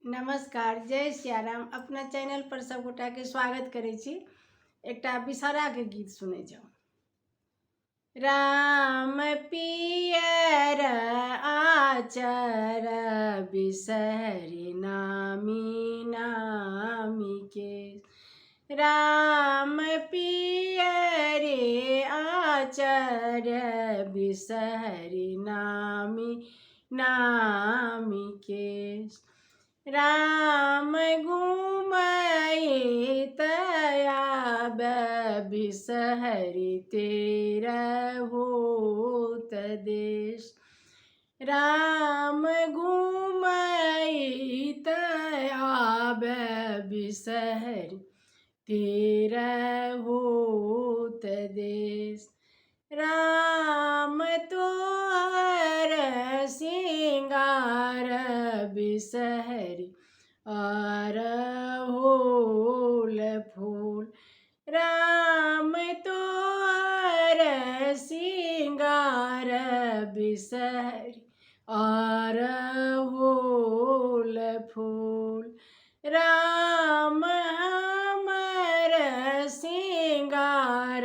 नमस्कार, जय सियाराम। अपना चैनल पर सब गोटा के स्वागत करै छी। एकटा विषहरा के गीत सुनै जाओ। राम पियर आचर बिसहरि नामी नामी के। राम पियरे आचर बिसहरि नामी नामी के। राम घूमहि तयाब बिसहरि तेरहुत देश। राम घूमहि तयाब बिसहरि तेरहुत देश। राम तोहर सिंगार बिसहरि अरहुल फूल। राम तोहर सिंगार बिसहरि अरहुल फूल। राम हमर सिंगार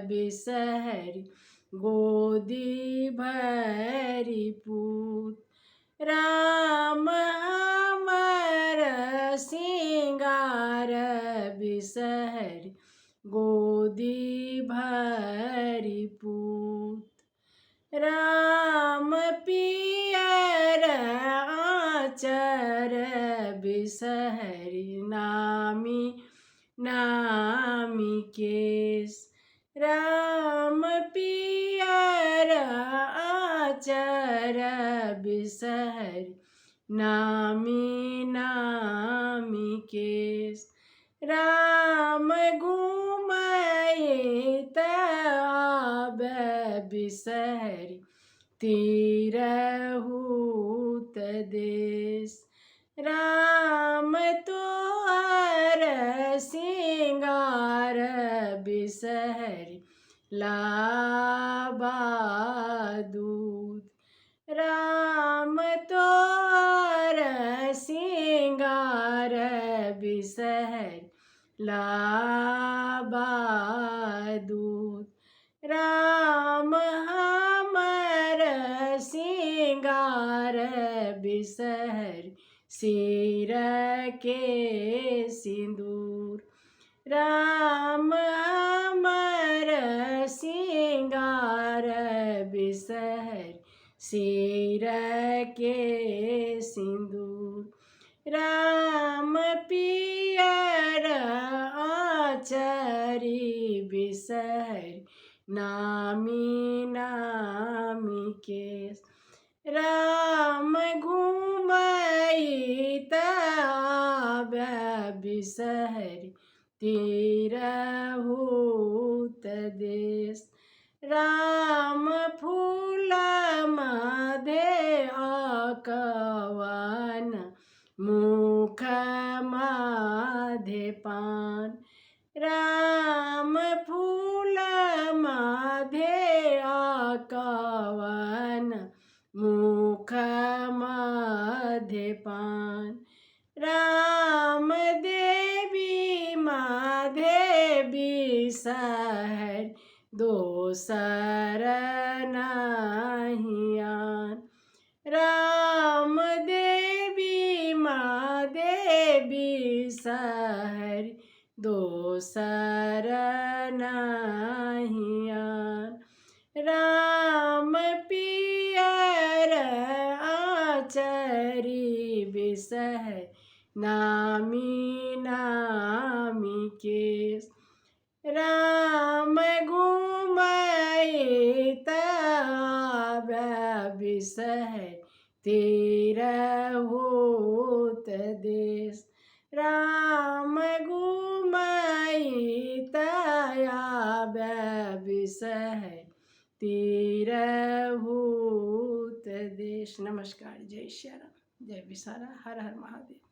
बिसहरि गोदी भरि पूत। राम हमर सिंगार बिसहरि गोदी भरि पूत। राम पियर आचर बिसहरि नामी नामी केश। राम पियर आचर बिसहरि नामी नामी केश। राम घूमहि तयाब बिसहरि तेरहुत देश। राम तोहर सिंगार बिसहरि लाबा दूध। राम तोहर सिंगार बिसहरि लाबा दूध। राम हमर सिंगार बिसहरि सिर के सिंदूर। राम हमर सिंगार बिसहरि सिर के सिंदूर। राम पियर आचरी बिसहरि नामी नामी केश। राम घूमहि तयाब बिसहरि तेरहुत देश। राम फूल मध्य आकवन मुख मध्य पान। राम फूल मध्य आकवन मुख मध्य पान। राम देवी मध्य बिसहरि दोसर नहीं आन। राम देवी मध्य बिसहरि दोसर नहीं आन। राम पियर आचरी बिसहरि नामी नामी केश। राम घूमहि तयाब बिसहरि तेरहुत देश। राम घूमहि तयाब बिसहरि तेरहुत देश। नमस्कार, जय सियाराम, जय विषहरा, हर हर महादेव।